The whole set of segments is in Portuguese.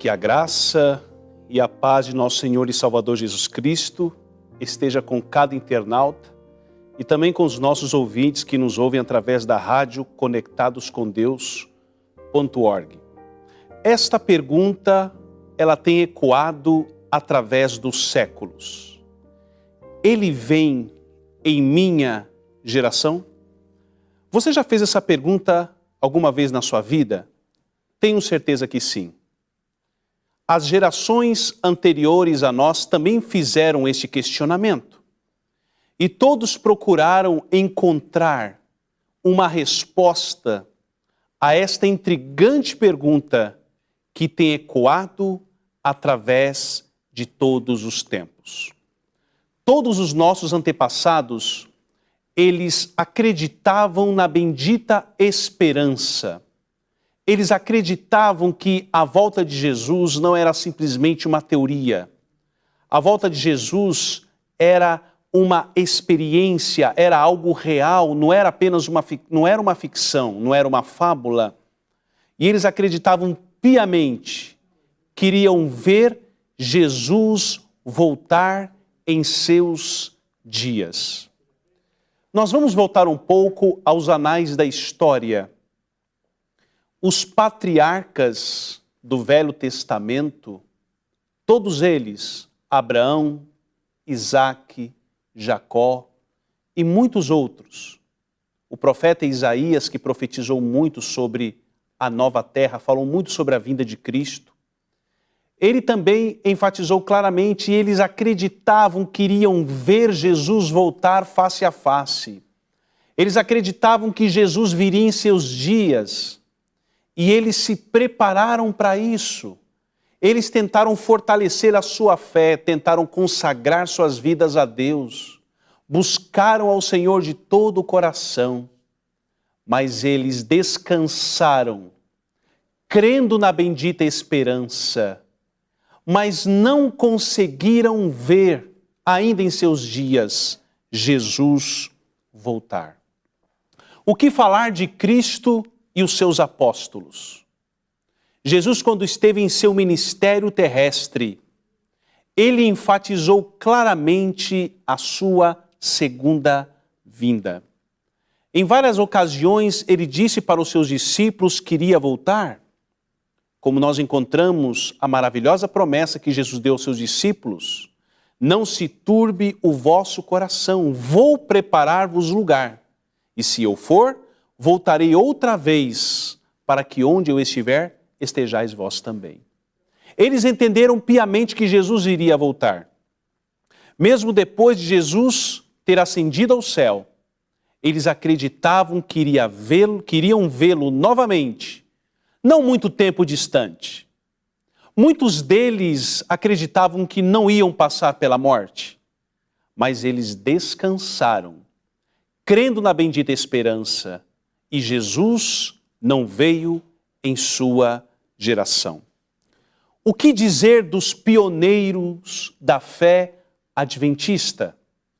Que a graça e a paz de nosso Senhor e Salvador Jesus Cristo esteja com cada internauta e também com os nossos ouvintes que nos ouvem através da rádio conectadoscomdeus.org. Esta pergunta, ela tem ecoado através dos séculos. Ele vem em minha geração? Você já fez essa pergunta alguma vez na sua vida? Tenho certeza que sim. As gerações anteriores a nós também fizeram este questionamento. E todos procuraram encontrar uma resposta a esta intrigante pergunta que tem ecoado através de todos os tempos. Todos os nossos antepassados, eles acreditavam na bendita esperança. Eles acreditavam que a volta de Jesus não era simplesmente uma teoria. A volta de Jesus era uma experiência, era algo real, não era apenas uma ficção, não era uma fábula. E eles acreditavam piamente, queriam ver Jesus voltar em seus dias. Nós vamos voltar um pouco aos anais da história. Os patriarcas do Velho Testamento, todos eles, Abraão, Isaque, Jacó e muitos outros. O profeta Isaías, que profetizou muito sobre a nova terra, falou muito sobre a vinda de Cristo. Ele também enfatizou claramente, e eles acreditavam que iriam ver Jesus voltar face a face. Eles acreditavam que Jesus viria em seus dias. E eles se prepararam para isso. Eles tentaram fortalecer a sua fé, tentaram consagrar suas vidas a Deus, buscaram ao Senhor de todo o coração, mas eles descansaram, crendo na bendita esperança, mas não conseguiram ver, ainda em seus dias, Jesus voltar. O que falar de Cristo e os seus apóstolos? Jesus, quando esteve em seu ministério terrestre, ele enfatizou claramente a sua segunda vinda. Em várias ocasiões, ele disse para os seus discípulos que iria voltar. Como nós encontramos a maravilhosa promessa que Jesus deu aos seus discípulos: não se turbe o vosso coração, vou preparar-vos lugar. E se eu for, voltarei outra vez, para que onde eu estiver, estejais vós também. Eles entenderam piamente que Jesus iria voltar. Mesmo depois de Jesus ter ascendido ao céu, eles acreditavam que iriam vê-lo novamente, não muito tempo distante. Muitos deles acreditavam que não iam passar pela morte, mas eles descansaram, crendo na bendita esperança, e Jesus não veio em sua geração. O que dizer dos pioneiros da fé adventista,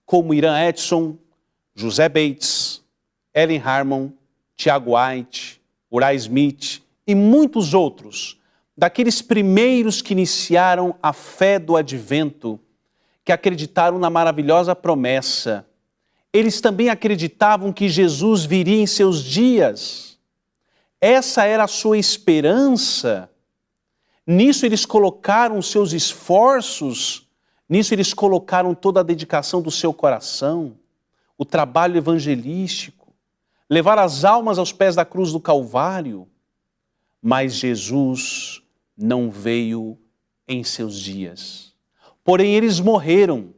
como Irã Edson, José Bates, Ellen Harmon, Tiago White, Uriah Smith e muitos outros, daqueles primeiros que iniciaram a fé do advento, que acreditaram na maravilhosa promessa. Eles também acreditavam que Jesus viria em seus dias. Essa era a sua esperança. Nisso eles colocaram seus esforços, nisso eles colocaram toda a dedicação do seu coração, o trabalho evangelístico, levar as almas aos pés da cruz do Calvário. Mas Jesus não veio em seus dias. Porém, eles morreram,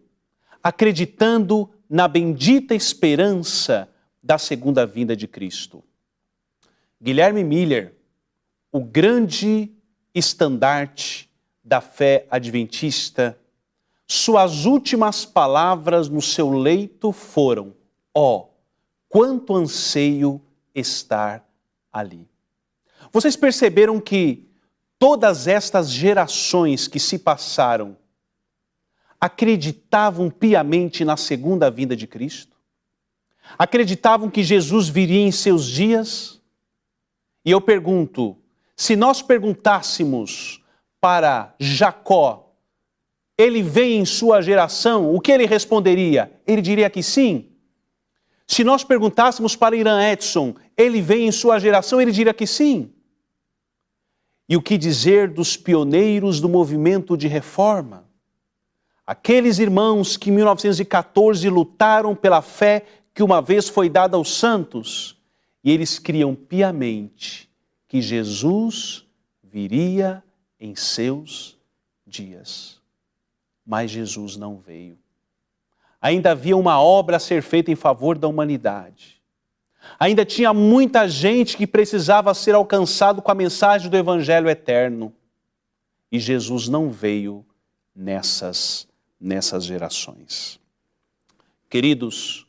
acreditando na bendita esperança da segunda vinda de Cristo. Guilherme Miller, o grande estandarte da fé adventista, suas últimas palavras no seu leito foram: ó, quanto anseio estar ali. Vocês perceberam que todas estas gerações que se passaram acreditavam piamente na segunda vinda de Cristo? Acreditavam que Jesus viria em seus dias? E eu pergunto, se nós perguntássemos para Jacó, ele vem em sua geração, o que ele responderia? Ele diria que sim. Se nós perguntássemos para Irã Edson, ele vem em sua geração, ele diria que sim. E o que dizer dos pioneiros do movimento de reforma? Aqueles irmãos que em 1914 lutaram pela fé que uma vez foi dada aos santos, e eles criam piamente que Jesus viria em seus dias. Mas Jesus não veio. Ainda havia uma obra a ser feita em favor da humanidade. Ainda tinha muita gente que precisava ser alcançado com a mensagem do Evangelho eterno. E Jesus não veio nessas gerações. Queridos,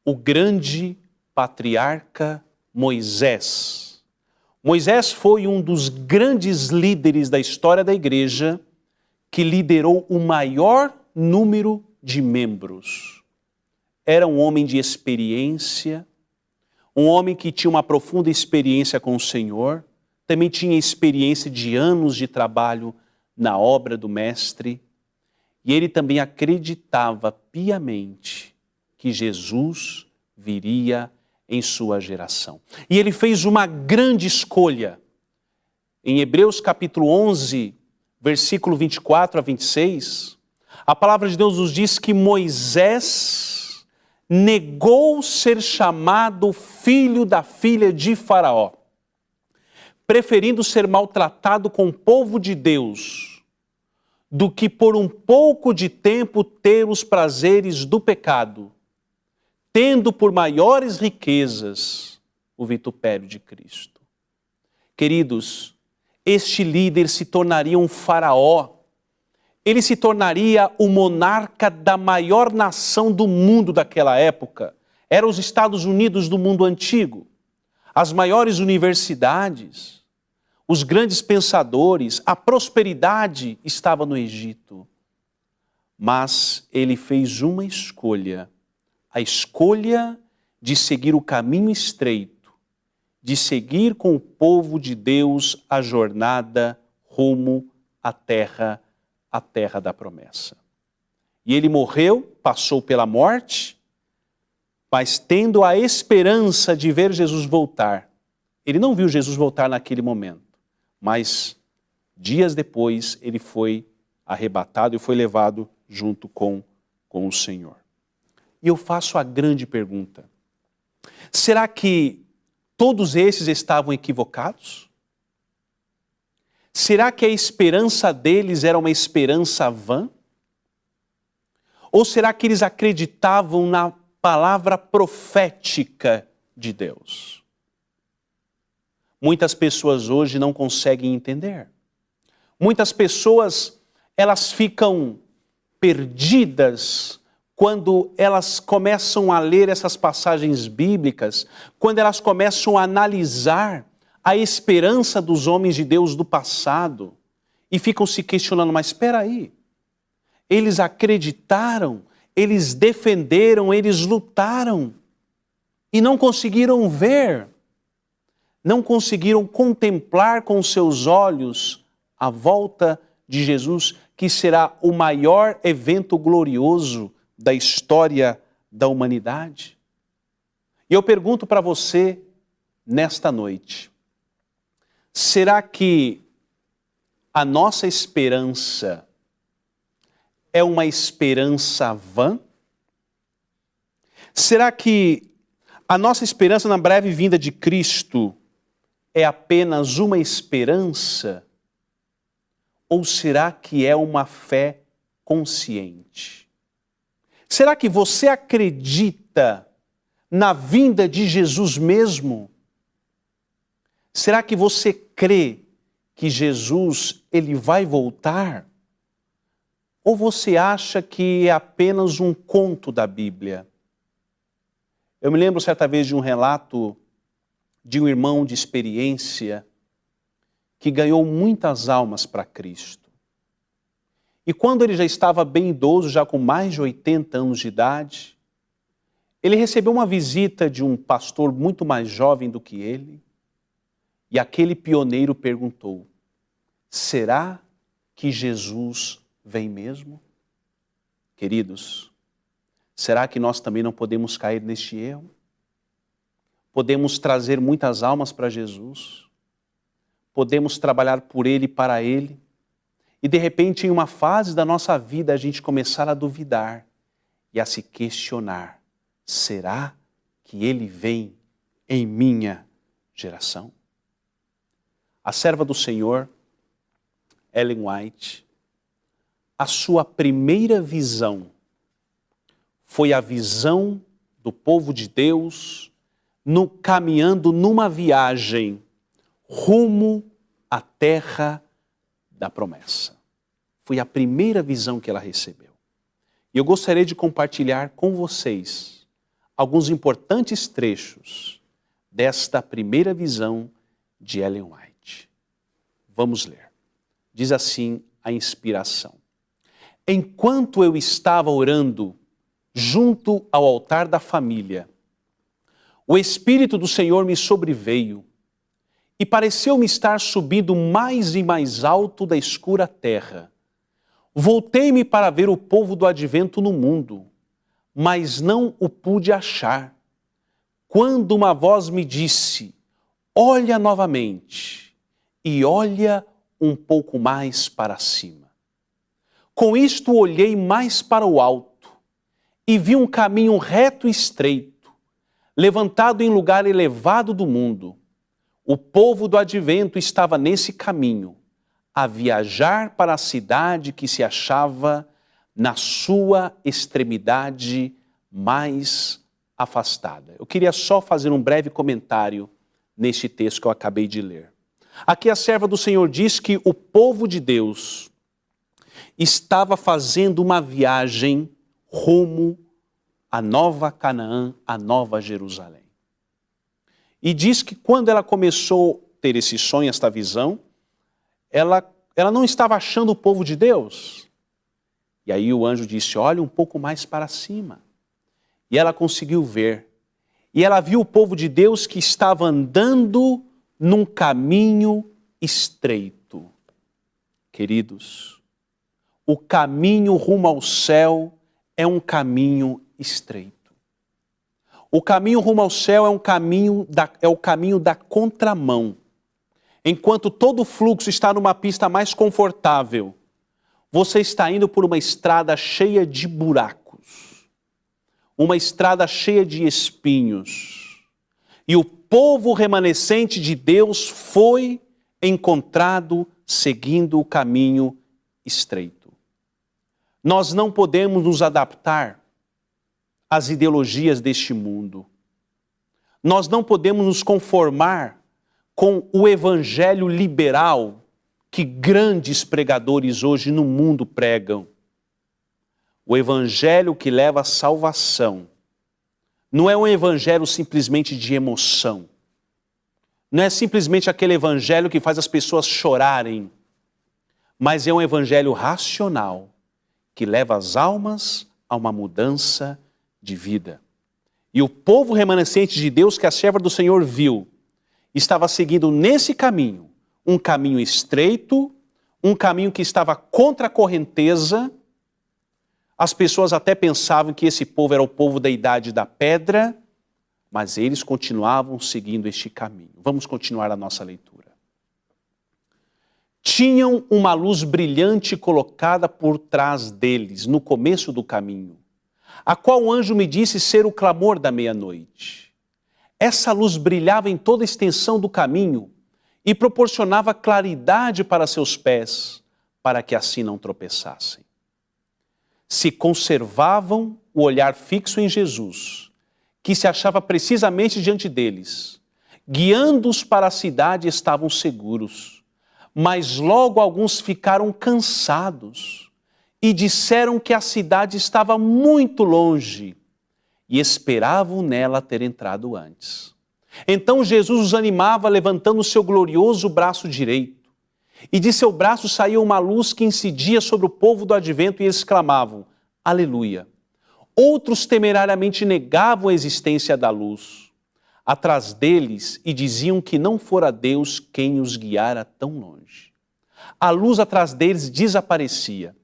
o grande patriarca Moisés. Moisés foi um dos grandes líderes da história da igreja que liderou o maior número de membros. Era um homem de experiência, um homem que tinha uma profunda experiência com o Senhor, também tinha experiência de anos de trabalho na obra do Mestre, e ele também acreditava piamente que Jesus viria em sua geração. E ele fez uma grande escolha. Em Hebreus capítulo 11, versículo 24 a 26, a palavra de Deus nos diz que Moisés negou ser chamado filho da filha de Faraó, preferindo ser maltratado com o povo de Deus, do que por um pouco de tempo ter os prazeres do pecado, tendo por maiores riquezas o vitupério de Cristo. Queridos, este líder se tornaria um faraó, ele se tornaria o monarca da maior nação do mundo daquela época. Eram os Estados Unidos do mundo antigo. As maiores universidades, os grandes pensadores, a prosperidade estava no Egito. Mas ele fez uma escolha, a escolha de seguir o caminho estreito, de seguir com o povo de Deus a jornada rumo à terra da promessa. E ele morreu, passou pela morte, mas tendo a esperança de ver Jesus voltar. Ele não viu Jesus voltar naquele momento, mas dias depois ele foi arrebatado e foi levado junto com o Senhor. E eu faço a grande pergunta: será que todos esses estavam equivocados? Será que a esperança deles era uma esperança vã? Ou será que eles acreditavam na palavra profética de Deus? Muitas pessoas hoje não conseguem entender. Muitas pessoas, elas ficam perdidas quando elas começam a ler essas passagens bíblicas, quando elas começam a analisar a esperança dos homens de Deus do passado e ficam se questionando, mas espera aí, eles acreditaram, eles defenderam, eles lutaram e não conseguiram ver, não conseguiram contemplar com seus olhos a volta de Jesus, que será o maior evento glorioso da história da humanidade. E eu pergunto para você nesta noite, será que a nossa esperança é uma esperança vã? Será que a nossa esperança na breve vinda de Cristo é apenas uma esperança? Ou será que é uma fé consciente? Será que você acredita na vinda de Jesus mesmo? Será que você crê que Jesus, ele vai voltar? Ou você acha que é apenas um conto da Bíblia? Eu me lembro certa vez de um relato de um irmão de experiência que ganhou muitas almas para Cristo. E quando ele já estava bem idoso, já com mais de 80 anos de idade, ele recebeu uma visita de um pastor muito mais jovem do que ele, e aquele pioneiro perguntou: será que Jesus vem mesmo? Queridos, será que nós também não podemos cair neste erro? Podemos trazer muitas almas para Jesus, podemos trabalhar por Ele e para Ele, e de repente em uma fase da nossa vida a gente começar a duvidar e a se questionar, será que Ele vem em minha geração? A serva do Senhor, Ellen White, a sua primeira visão foi a visão do povo de Deus caminhando numa viagem rumo à terra da promessa. Foi a primeira visão que ela recebeu. E eu gostaria de compartilhar com vocês alguns importantes trechos desta primeira visão de Ellen White. Vamos ler. Diz assim a inspiração. Enquanto eu estava orando junto ao altar da família, o Espírito do Senhor me sobreveio e pareceu-me estar subindo mais e mais alto da escura terra. Voltei-me para ver o povo do advento no mundo, mas não o pude achar. Quando uma voz me disse, olha novamente e olha um pouco mais para cima. Com isto olhei mais para o alto e vi um caminho reto e estreito, levantado em lugar elevado do mundo. O povo do advento estava nesse caminho, a viajar para a cidade que se achava na sua extremidade mais afastada. Eu queria só fazer um breve comentário neste texto que eu acabei de ler. Aqui a serva do Senhor diz que o povo de Deus estava fazendo uma viagem rumo à nova Canaã, à nova Jerusalém. E diz que quando ela começou a ter esse sonho, esta visão, ela não estava achando o povo de Deus. E aí o anjo disse, olha um pouco mais para cima. E ela conseguiu ver. E ela viu o povo de Deus que estava andando num caminho estreito. Queridos, o caminho rumo ao céu é um caminho estreito. O caminho rumo ao céu é o caminho da contramão. Enquanto todo o fluxo está numa pista mais confortável, você está indo por uma estrada cheia de buracos, uma estrada cheia de espinhos. E o povo remanescente de Deus foi encontrado seguindo o caminho estreito. Nós não podemos nos adaptar às ideologias deste mundo. Nós não podemos nos conformar com o evangelho liberal que grandes pregadores hoje no mundo pregam. O evangelho que leva à salvação não é um evangelho simplesmente de emoção. Não é simplesmente aquele evangelho que faz as pessoas chorarem, mas é um evangelho racional que leva as almas a uma mudança de vida. E o povo remanescente de Deus que a serva do Senhor viu, estava seguindo nesse caminho, um caminho estreito, um caminho que estava contra a correnteza. As pessoas até pensavam que esse povo era o povo da idade da pedra, mas eles continuavam seguindo este caminho. Vamos continuar a nossa leitura. Tinham uma luz brilhante colocada por trás deles, no começo do caminho, a qual o anjo me disse ser o clamor da meia-noite. Essa luz brilhava em toda a extensão do caminho e proporcionava claridade para seus pés, para que assim não tropeçassem. Se conservavam o olhar fixo em Jesus, que se achava precisamente diante deles. Guiando-os para a cidade estavam seguros, mas logo alguns ficaram cansados e disseram que a cidade estava muito longe e esperavam nela ter entrado antes. Então Jesus os animava levantando o seu glorioso braço direito, e de seu braço saía uma luz que incidia sobre o povo do advento e eles clamavam, aleluia. Outros temerariamente negavam a existência da luz atrás deles e diziam que não fora Deus quem os guiara tão longe. A luz atrás deles desaparecia,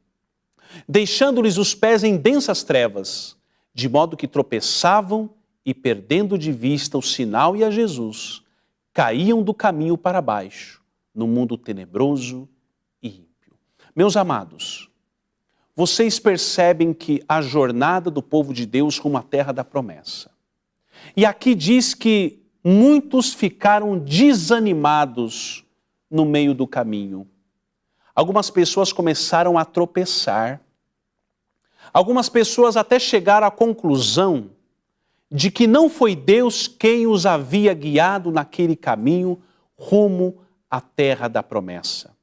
deixando-lhes os pés em densas trevas, de modo que tropeçavam e, perdendo de vista o sinal e a Jesus, caíam do caminho para baixo, no mundo tenebroso e ímpio. Meus amados, vocês percebem que a jornada do povo de Deus rumo à terra da promessa. E aqui diz que muitos ficaram desanimados no meio do caminho. Algumas pessoas começaram a tropeçar. Algumas pessoas até chegaram à conclusão de que não foi Deus quem os havia guiado naquele caminho rumo à terra da promessa.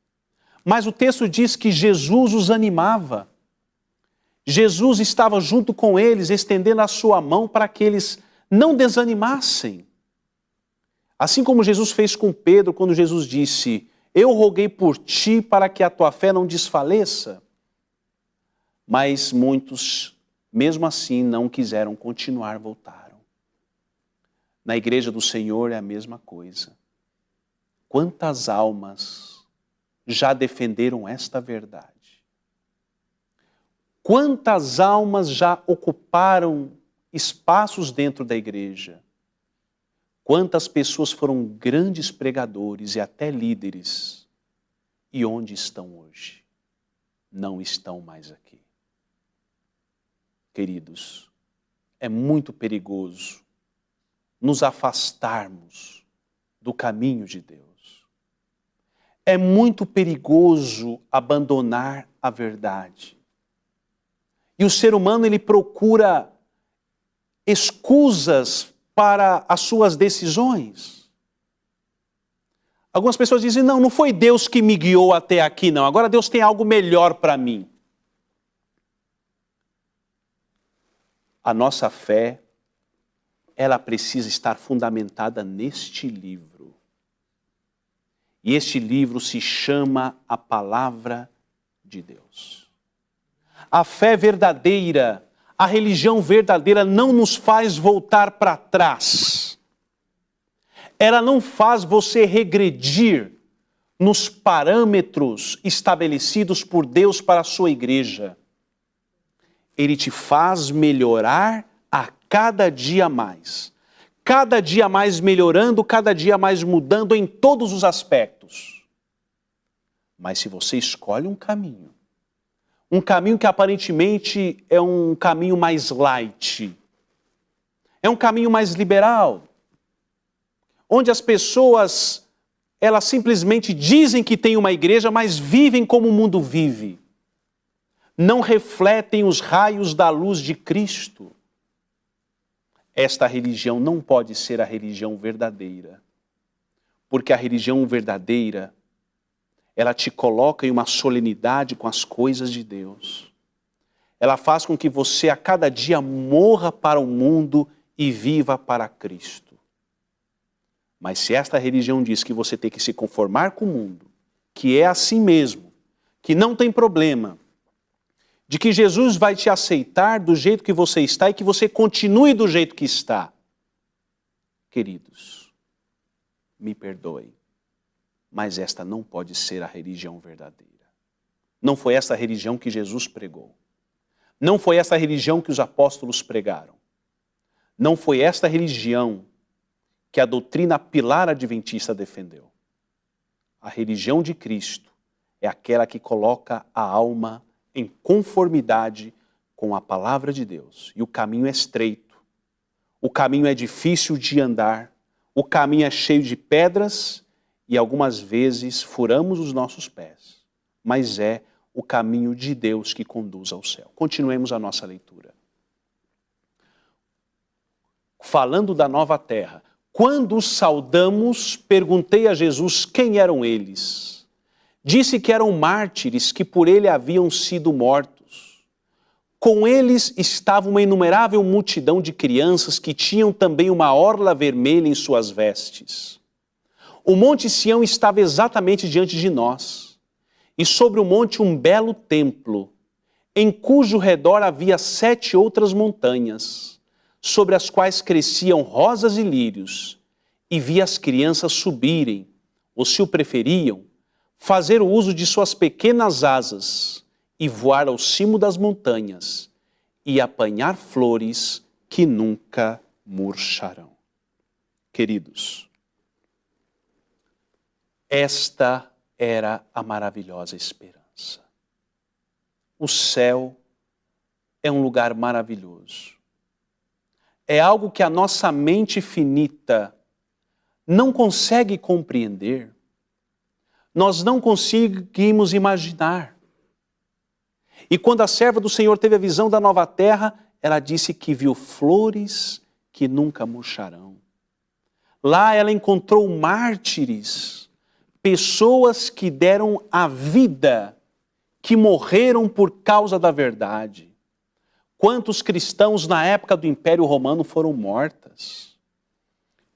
Mas o texto diz que Jesus os animava. Jesus estava junto com eles, estendendo a sua mão para que eles não desanimassem. Assim como Jesus fez com Pedro, quando Jesus disse: eu roguei por ti para que a tua fé não desfaleça. Mas muitos, mesmo assim, não quiseram continuar, voltaram. Na igreja do Senhor é a mesma coisa. Quantas almas já defenderam esta verdade? Quantas almas já ocuparam espaços dentro da igreja? Quantas pessoas foram grandes pregadores e até líderes? E onde estão hoje? Não estão mais aqui. Queridos, é muito perigoso nos afastarmos do caminho de Deus. É muito perigoso abandonar a verdade. E o ser humano, ele procura escusas para as suas decisões. Algumas pessoas dizem: não foi Deus que me guiou até aqui, não. Agora Deus tem algo melhor para mim. A nossa fé, ela precisa estar fundamentada neste livro. E este livro se chama a Palavra de Deus. A fé verdadeira, a religião verdadeira não nos faz voltar para trás. Ela não faz você regredir nos parâmetros estabelecidos por Deus para a sua igreja. Ele te faz melhorar a cada dia mais. Cada dia mais melhorando, cada dia mais mudando em todos os aspectos. Mas se você escolhe um caminho que aparentemente é um caminho mais light, é um caminho mais liberal, onde as pessoas, elas simplesmente dizem que tem uma igreja, mas vivem como o mundo vive. Não refletem os raios da luz de Cristo. Esta religião não pode ser a religião verdadeira. Porque a religião verdadeira, ela te coloca em uma solenidade com as coisas de Deus. Ela faz com que você a cada dia morra para o mundo e viva para Cristo. Mas se esta religião diz que você tem que se conformar com o mundo, que é assim mesmo, que não tem problema, de que Jesus vai te aceitar do jeito que você está e que você continue do jeito que está. Queridos, me perdoem, mas esta não pode ser a religião verdadeira. Não foi essa religião que Jesus pregou. Não foi essa religião que os apóstolos pregaram. Não foi esta religião que a doutrina pilar adventista defendeu. A religião de Cristo é aquela que coloca a alma em conformidade com a palavra de Deus. E o caminho é estreito, o caminho é difícil de andar, o caminho é cheio de pedras e algumas vezes furamos os nossos pés. Mas é o caminho de Deus que conduz ao céu. Continuemos a nossa leitura. Falando da nova terra, quando os saudamos, perguntei a Jesus quem eram eles. Disse que eram mártires, que por ele haviam sido mortos. Com eles estava uma inumerável multidão de crianças que tinham também uma orla vermelha em suas vestes. O monte Sião estava exatamente diante de nós, e sobre o monte um belo templo, em cujo redor havia 7 outras montanhas, sobre as quais cresciam rosas e lírios, e vi as crianças subirem, ou se o preferiam, fazer o uso de suas pequenas asas e voar ao cimo das montanhas e apanhar flores que nunca murcharão. Queridos, esta era a maravilhosa esperança. O céu é um lugar maravilhoso. É algo que a nossa mente finita não consegue compreender. Nós não conseguimos imaginar. E quando a serva do Senhor teve a visão da nova terra, ela disse que viu flores que nunca murcharão. Lá ela encontrou mártires, pessoas que deram a vida, que morreram por causa da verdade. Quantos cristãos na época do Império Romano foram mortas?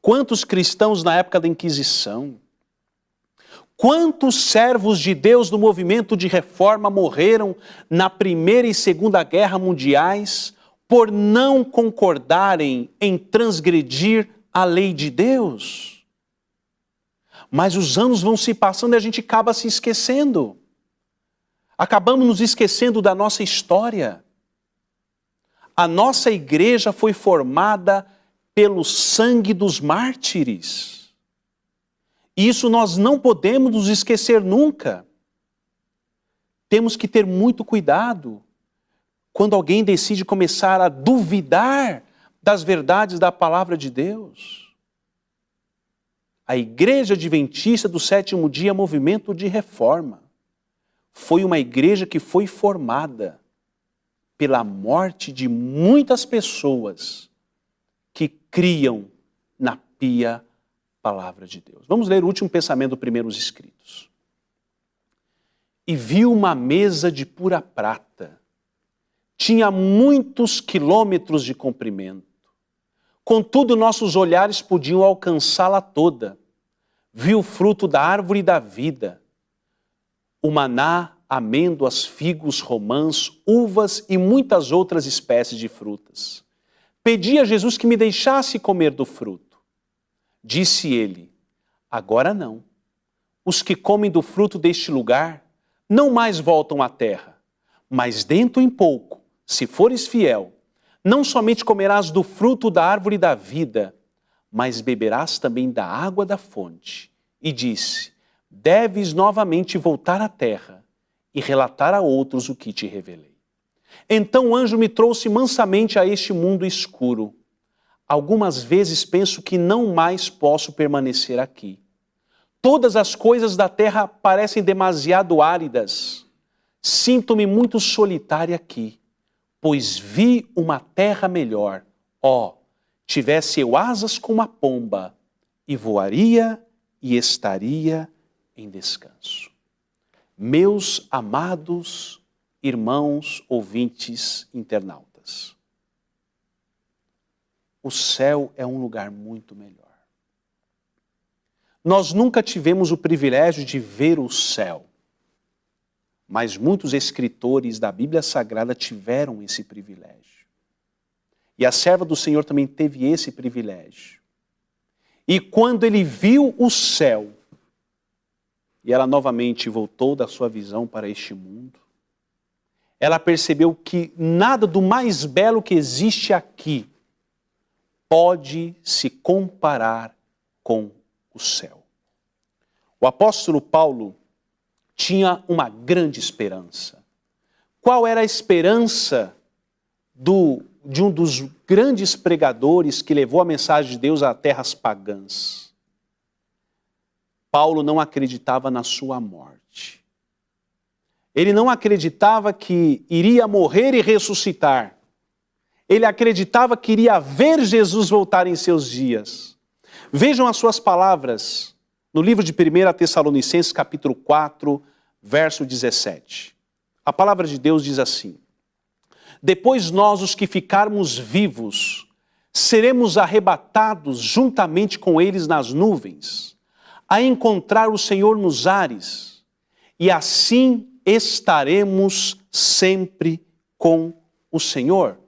Quantos cristãos na época da Inquisição? Quantos servos de Deus do movimento de reforma morreram na Primeira e Segunda Guerra Mundiais por não concordarem em transgredir a lei de Deus? Mas os anos vão se passando e a gente acaba se esquecendo. Acabamos nos esquecendo da nossa história. A nossa igreja foi formada pelo sangue dos mártires. E isso nós não podemos nos esquecer nunca. Temos que ter muito cuidado quando alguém decide começar a duvidar das verdades da palavra de Deus. A Igreja Adventista do Sétimo Dia, movimento de reforma, foi uma igreja que foi formada pela morte de muitas pessoas que criam na pia palavra de Deus. Vamos ler o último pensamento do Primeiros Escritos. E viu uma mesa de pura prata. Tinha muitos quilômetros de comprimento. Contudo, nossos olhares podiam alcançá-la toda. Viu o fruto da árvore da vida. O maná, amêndoas, figos, romãs, uvas e muitas outras espécies de frutas. Pedi a Jesus que me deixasse comer do fruto. Disse ele, agora não. Os que comem do fruto deste lugar não mais voltam à terra, mas dentro em pouco, se fores fiel, não somente comerás do fruto da árvore da vida, mas beberás também da água da fonte. E disse, deves novamente voltar à terra e relatar a outros o que te revelei. Então o anjo me trouxe mansamente a este mundo escuro. Algumas vezes penso que não mais posso permanecer aqui. Todas as coisas da terra parecem demasiado áridas. Sinto-me muito solitária aqui, pois vi uma terra melhor. Tivesse eu asas como a pomba, e voaria e estaria em descanso. Meus amados irmãos, ouvintes, internautas, o céu é um lugar muito melhor. Nós nunca tivemos o privilégio de ver o céu, mas muitos escritores da Bíblia Sagrada tiveram esse privilégio. E a serva do Senhor também teve esse privilégio. E quando ele viu o céu, e ela novamente voltou da sua visão para este mundo, ela percebeu que nada do mais belo que existe aqui pode se comparar com o céu. O apóstolo Paulo tinha uma grande esperança. Qual era a esperança de um dos grandes pregadores que levou a mensagem de Deus a terras pagãs? Paulo não acreditava na sua morte. Ele não acreditava que iria morrer e ressuscitar. Ele acreditava que iria ver Jesus voltar em seus dias. Vejam as suas palavras no livro de 1 Tessalonicenses, capítulo 4, verso 17. A palavra de Deus diz assim: depois nós, os que ficarmos vivos, seremos arrebatados juntamente com eles nas nuvens, a encontrar o Senhor nos ares, e assim estaremos sempre com o Senhor.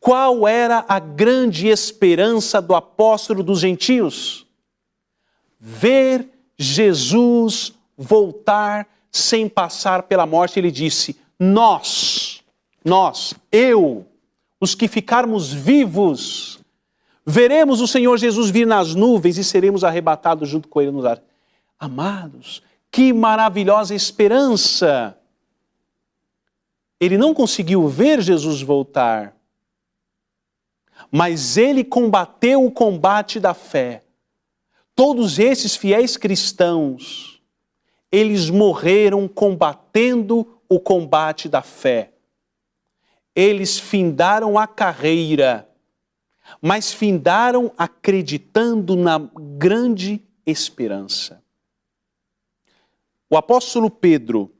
Qual era a grande esperança do apóstolo dos gentios? Ver Jesus voltar sem passar pela morte. Ele disse, nós, eu, os que ficarmos vivos, veremos o Senhor Jesus vir nas nuvens e seremos arrebatados junto com Ele nos ares. Amados, que maravilhosa esperança! Ele não conseguiu ver Jesus voltar, mas ele combateu o combate da fé. Todos esses fiéis cristãos, eles morreram combatendo o combate da fé. Eles findaram a carreira, mas findaram acreditando na grande esperança. O apóstolo Pedro,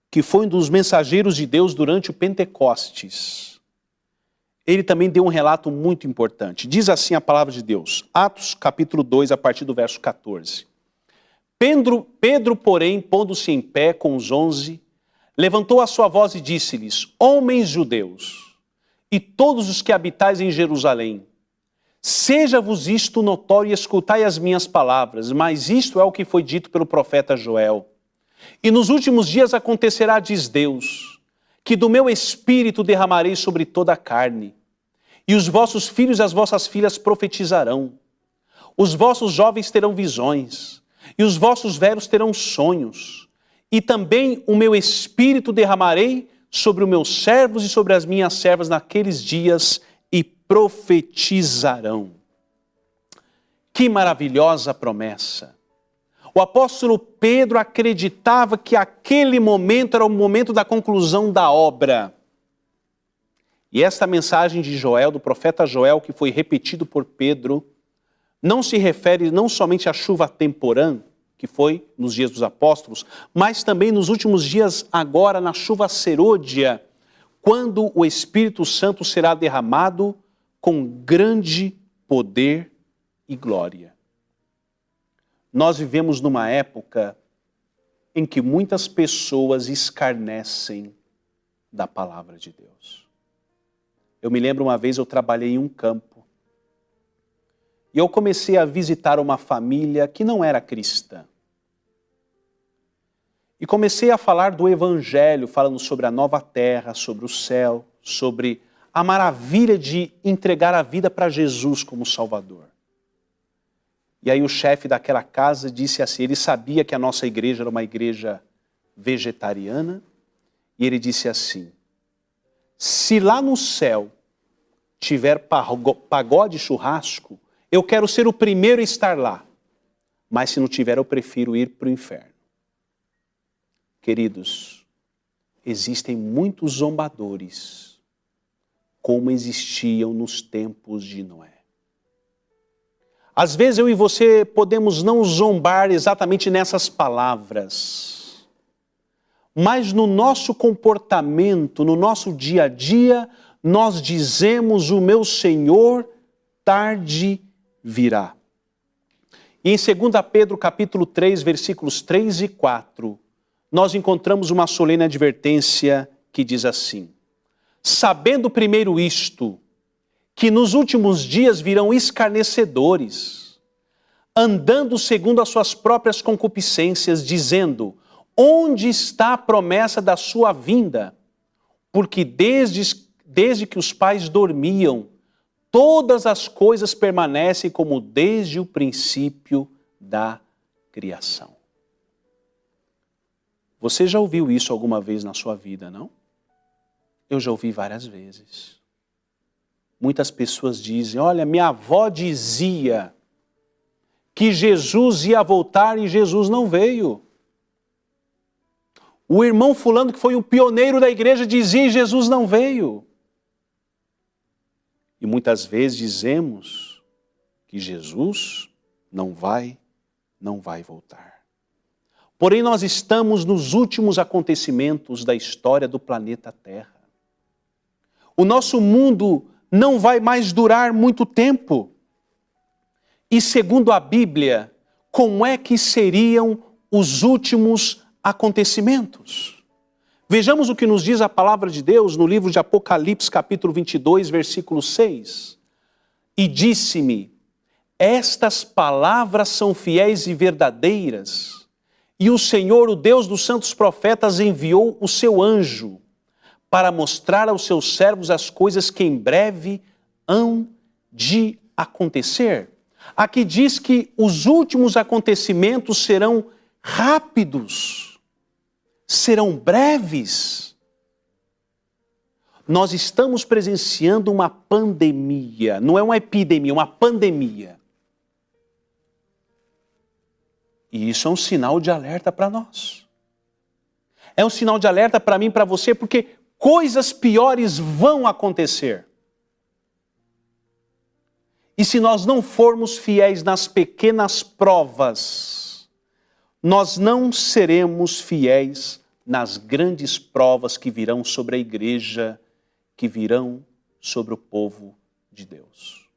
que foi um dos mensageiros de Deus durante o Pentecostes, ele também deu um relato muito importante. Diz assim a palavra de Deus, Atos capítulo 2, a partir do verso 14. Pedro, porém, pondo-se em pé com os 11, levantou a sua voz e disse-lhes, homens judeus, e todos os que habitais em Jerusalém, seja-vos isto notório e escutai as minhas palavras, mas isto é o que foi dito pelo profeta Joel. E nos últimos dias acontecerá, diz Deus, que do meu espírito derramarei sobre toda a carne, e os vossos filhos e as vossas filhas profetizarão, os vossos jovens terão visões, e os vossos velhos terão sonhos, e também o meu espírito derramarei sobre os meus servos e sobre as minhas servas naqueles dias, e profetizarão. Que maravilhosa promessa! O apóstolo Pedro acreditava que aquele momento era o momento da conclusão da obra. E esta mensagem de Joel, do profeta Joel, que foi repetido por Pedro, não se refere não somente à chuva temporã, que foi nos dias dos apóstolos, mas também nos últimos dias agora na chuva serôdia, quando o Espírito Santo será derramado com grande poder e glória. Nós vivemos numa época em que muitas pessoas escarnecem da palavra de Deus. Eu me lembro uma vez eu trabalhei em um campo e eu comecei a visitar uma família que não era cristã. E comecei a falar do Evangelho, falando sobre a nova terra, sobre o céu, sobre a maravilha de entregar a vida para Jesus como Salvador. E aí o chefe daquela casa disse assim, ele sabia que a nossa igreja era uma igreja vegetariana, e ele disse assim, se lá no céu tiver pagode churrasco, eu quero ser o primeiro a estar lá, mas se não tiver eu prefiro ir para o inferno. Queridos, existem muitos zombadores, como existiam nos tempos de Noé. Às vezes eu e você podemos não zombar exatamente nessas palavras, mas no nosso comportamento, no nosso dia a dia, nós dizemos, o meu Senhor tarde virá. E em 2 Pedro capítulo 3, versículos 3 e 4, nós encontramos uma solene advertência que diz assim, sabendo primeiro isto, que nos últimos dias virão escarnecedores, andando segundo as suas próprias concupiscências, dizendo, onde está a promessa da sua vinda? Porque desde que os pais dormiam, todas as coisas permanecem como desde o princípio da criação. Você já ouviu isso alguma vez na sua vida, não? Eu já ouvi várias vezes. Muitas pessoas dizem, olha, minha avó dizia que Jesus ia voltar e Jesus não veio. O irmão fulano que foi o pioneiro da igreja dizia e Jesus não veio. E muitas vezes dizemos que Jesus não vai voltar. Porém, nós estamos nos últimos acontecimentos da história do planeta Terra. O nosso mundo não vai mais durar muito tempo. E segundo a Bíblia, como é que seriam os últimos acontecimentos? Vejamos o que nos diz a palavra de Deus no livro de Apocalipse, capítulo 22, versículo 6. E disse-me, estas palavras são fiéis e verdadeiras. E o Senhor, o Deus dos santos profetas, enviou o seu anjo para mostrar aos seus servos as coisas que em breve hão de acontecer. Aqui diz que os últimos acontecimentos serão rápidos, serão breves. Nós estamos presenciando uma pandemia, não é uma epidemia, uma pandemia. E isso é um sinal de alerta para nós. É um sinal de alerta para mim e para você, porque coisas piores vão acontecer. E se nós não formos fiéis nas pequenas provas, nós não seremos fiéis nas grandes provas que virão sobre a igreja, que virão sobre o povo de Deus.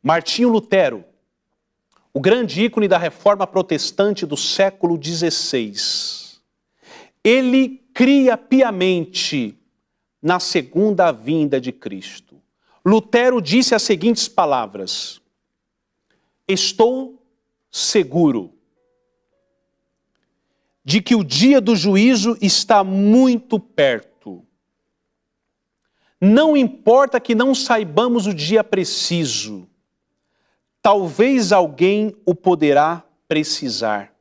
Martinho Lutero, o grande ícone da reforma protestante do século XVI, ele cria piamente na segunda vinda de Cristo. Lutero disse as seguintes palavras: estou seguro de que o dia do juízo está muito perto. Não importa que não saibamos o dia preciso, talvez alguém o poderá precisar,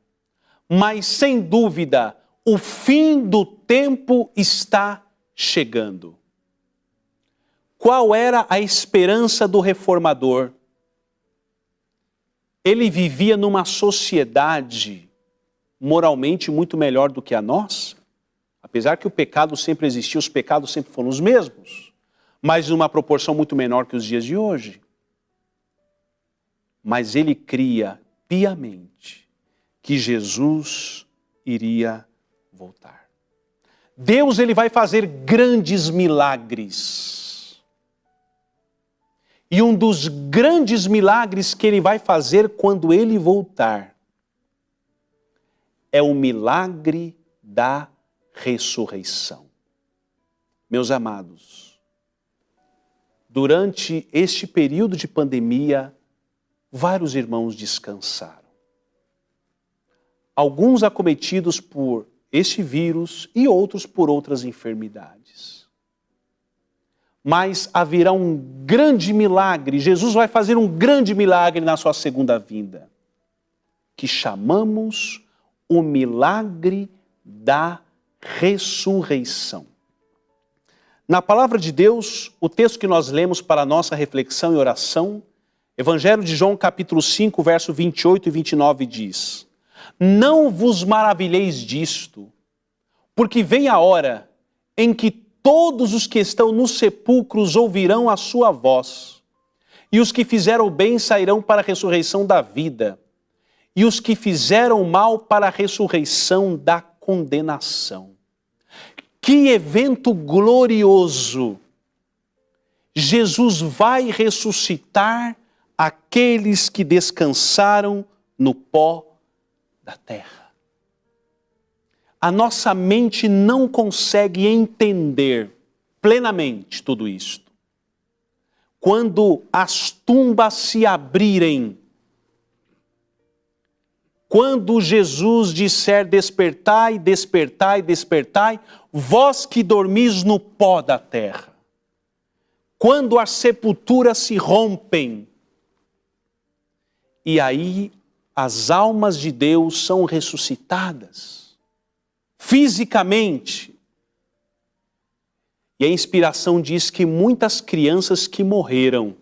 mas sem dúvida o fim do tempo está chegando. Qual era a esperança do reformador? Ele vivia numa sociedade moralmente muito melhor do que a nossa, apesar que o pecado sempre existiu, os pecados sempre foram os mesmos, mas numa proporção muito menor que os dias de hoje. Mas ele cria piamente que Jesus iria voltar. Deus, ele vai fazer grandes milagres. E um dos grandes milagres que ele vai fazer quando ele voltar é o milagre da ressurreição. Meus amados, durante este período de pandemia, vários irmãos descansaram. Alguns acometidos por este vírus e outros por outras enfermidades. Mas haverá um grande milagre, Jesus vai fazer um grande milagre na sua segunda vinda, que chamamos o milagre da ressurreição. Na palavra de Deus, o texto que nós lemos para a nossa reflexão e oração, Evangelho de João, capítulo 5, verso 28 e 29 diz: não vos maravilheis disto, porque vem a hora em que todos os que estão nos sepulcros ouvirão a sua voz, e os que fizeram bem sairão para a ressurreição da vida, e os que fizeram mal para a ressurreição da condenação. Que evento glorioso! Jesus vai ressuscitar aqueles que descansaram no pó da terra. A nossa mente não consegue entender plenamente tudo isto. Quando as tumbas se abrirem, quando Jesus disser despertai, despertai, despertai, vós que dormis no pó da terra. Quando as sepulturas se rompem, e aí as almas de Deus são ressuscitadas, fisicamente. E a inspiração diz que muitas crianças que morreram,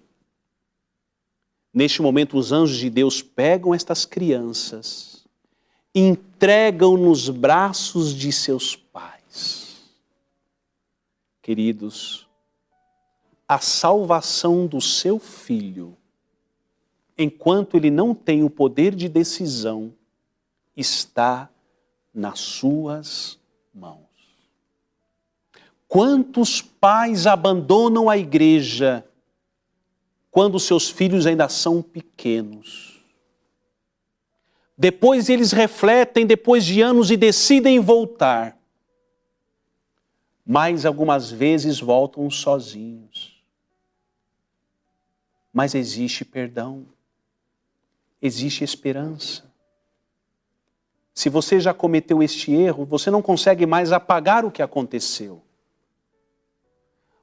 neste momento os anjos de Deus pegam estas crianças, entregam nos braços de seus pais. Queridos, a salvação do seu filho, enquanto ele não tem o poder de decisão, está nas suas mãos. Quantos pais abandonam a igreja quando seus filhos ainda são pequenos? Depois eles refletem, depois de anos, e decidem voltar. Mas algumas vezes voltam sozinhos. Mas existe perdão. Existe esperança. Se você já cometeu este erro, você não consegue mais apagar o que aconteceu.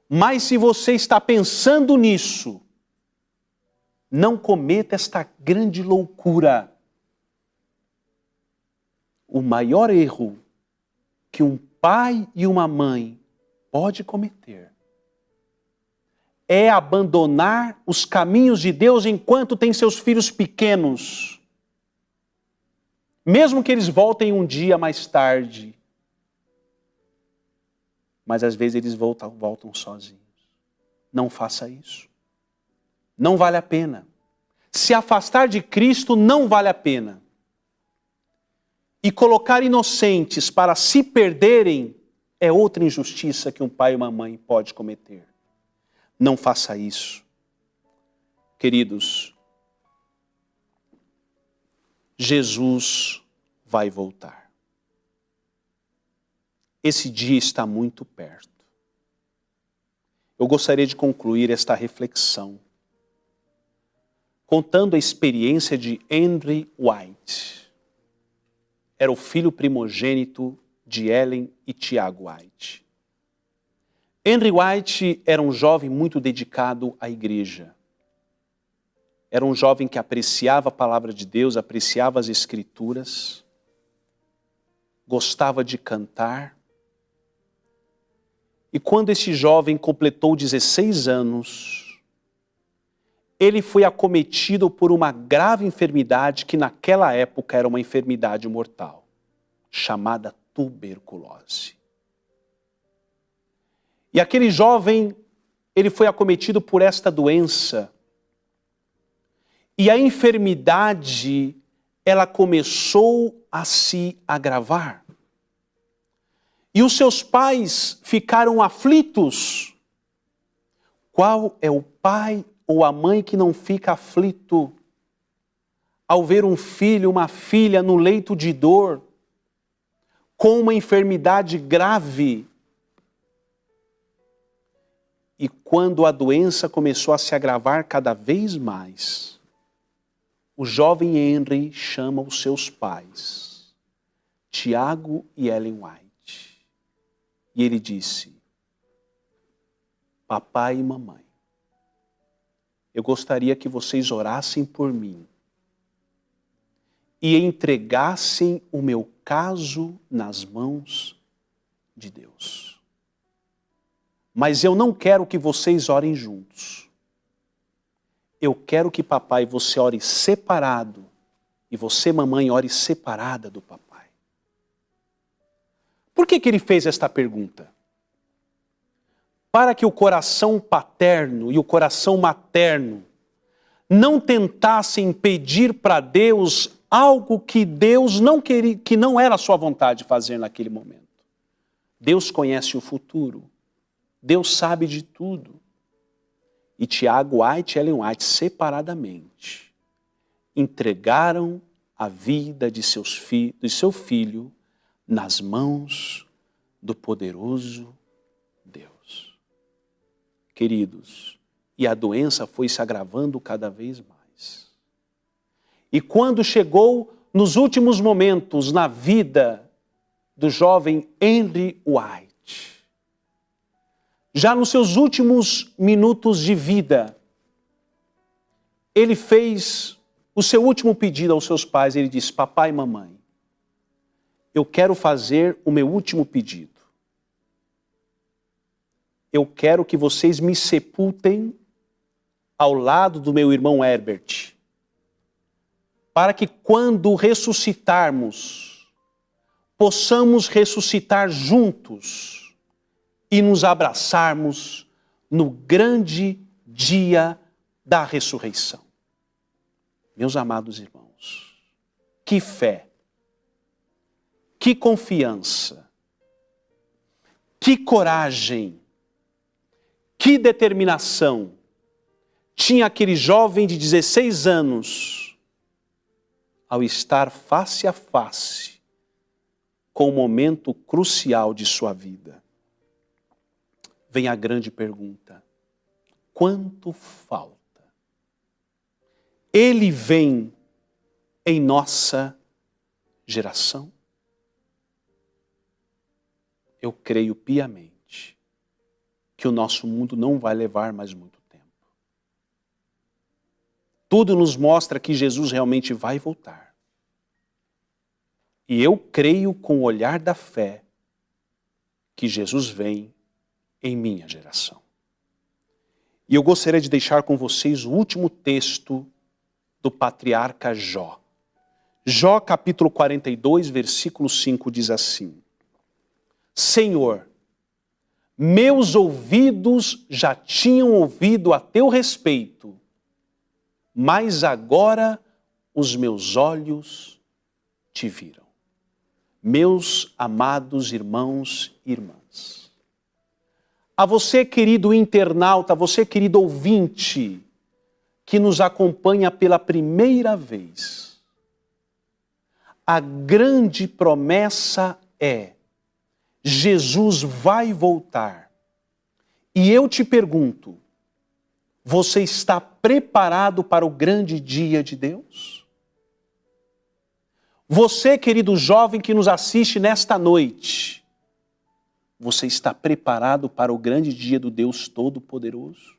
Mas se você está pensando nisso, não cometa esta grande loucura. O maior erro que um pai e uma mãe pode cometer é abandonar os caminhos de Deus enquanto tem seus filhos pequenos. Mesmo que eles voltem um dia mais tarde. Mas às vezes eles voltam sozinhos. Não faça isso. Não vale a pena. Se afastar de Cristo não vale a pena. E colocar inocentes para se perderem é outra injustiça que um pai e uma mãe pode cometer. Não faça isso. Queridos, Jesus vai voltar. Esse dia está muito perto. Eu gostaria de concluir esta reflexão contando a experiência de Henry White. Era o filho primogênito de Ellen e Tiago White. Henry White era um jovem muito dedicado à igreja. Era um jovem que apreciava a palavra de Deus, apreciava as escrituras, gostava de cantar. E quando esse jovem completou 16 anos, ele foi acometido por uma grave enfermidade que naquela época era uma enfermidade mortal, chamada tuberculose. E aquele jovem, ele foi acometido por esta doença. E a enfermidade, ela começou a se agravar. E os seus pais ficaram aflitos. Qual é o pai ou a mãe que não fica aflito ao ver um filho, uma filha no leito de dor, com uma enfermidade grave? E quando a doença começou a se agravar cada vez mais, o jovem Henry chama os seus pais, Tiago e Ellen White. E ele disse: papai e mamãe, eu gostaria que vocês orassem por mim e entregassem o meu caso nas mãos de Deus. Mas eu não quero que vocês orem juntos. Eu quero que papai e você ore separado e você, mamãe, ore separada do papai. Por que ele fez esta pergunta? Para que o coração paterno e o coração materno não tentassem pedir para Deus algo que Deus não queria, que não era a sua vontade fazer naquele momento. Deus conhece o futuro. Deus sabe de tudo. E Tiago White e Ellen White, separadamente, entregaram a vida de seu filho nas mãos do poderoso Deus. Queridos, e a doença foi se agravando cada vez mais. E quando chegou nos últimos momentos na vida do jovem Henry White, já nos seus últimos minutos de vida, ele fez o seu último pedido aos seus pais. Ele disse: papai e mamãe, eu quero fazer o meu último pedido. Eu quero que vocês me sepultem ao lado do meu irmão Herbert, para que quando ressuscitarmos, possamos ressuscitar juntos e nos abraçarmos no grande dia da ressurreição. Meus amados irmãos, que fé, que confiança, que coragem, que determinação tinha aquele jovem de 16 anos ao estar face a face com o momento crucial de sua vida. Vem a grande pergunta: quanto falta? Ele vem em nossa geração? Eu creio piamente que o nosso mundo não vai levar mais muito tempo. Tudo nos mostra que Jesus realmente vai voltar. E eu creio com o olhar da fé que Jesus vem em minha geração. E eu gostaria de deixar com vocês o último texto do patriarca Jó. Jó capítulo 42, versículo 5 diz assim: Senhor, meus ouvidos já tinham ouvido a teu respeito, mas agora os meus olhos te viram. Meus amados irmãos e irmãs, a você, querido internauta, a você, querido ouvinte, que nos acompanha pela primeira vez, a grande promessa é: Jesus vai voltar. E eu te pergunto, você está preparado para o grande dia de Deus? Você, querido jovem que nos assiste nesta noite, você está preparado para o grande dia do Deus Todo-Poderoso?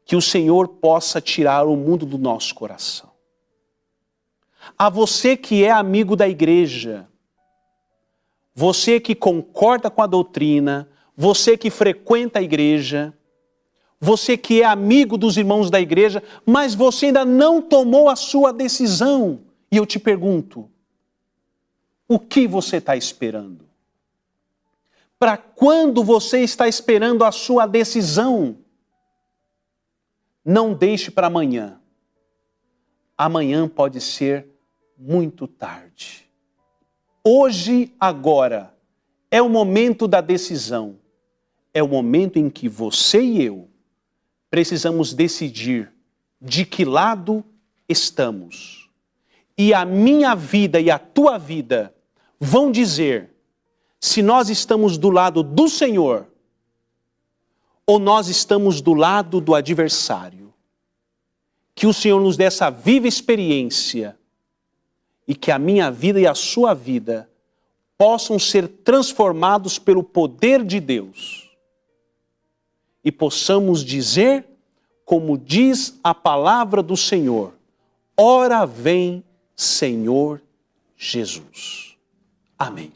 Que o Senhor possa tirar o mundo do nosso coração. A você que é amigo da igreja, você que concorda com a doutrina, você que frequenta a igreja, você que é amigo dos irmãos da igreja, mas você ainda não tomou a sua decisão. E eu te pergunto, o que você está esperando? Para quando você está esperando a sua decisão? Não deixe para amanhã. Amanhã pode ser muito tarde. Hoje, agora, é o momento da decisão. É o momento em que você e eu precisamos decidir de que lado estamos. E a minha vida e a tua vida vão dizer se nós estamos do lado do Senhor ou nós estamos do lado do adversário. Que o Senhor nos dê essa viva experiência e que a minha vida e a sua vida possam ser transformados pelo poder de Deus. E possamos dizer, como diz a palavra do Senhor: ora vem, Senhor Jesus. Amém.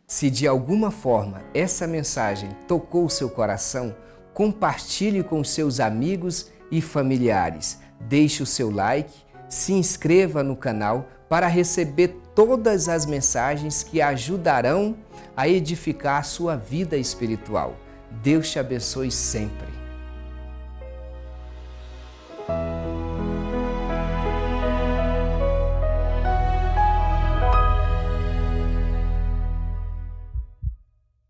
Se de alguma forma essa mensagem tocou o seu coração, compartilhe com seus amigos e familiares. Deixe o seu like, se inscreva no canal para receber todas as mensagens que ajudarão a edificar a sua vida espiritual. Deus te abençoe sempre.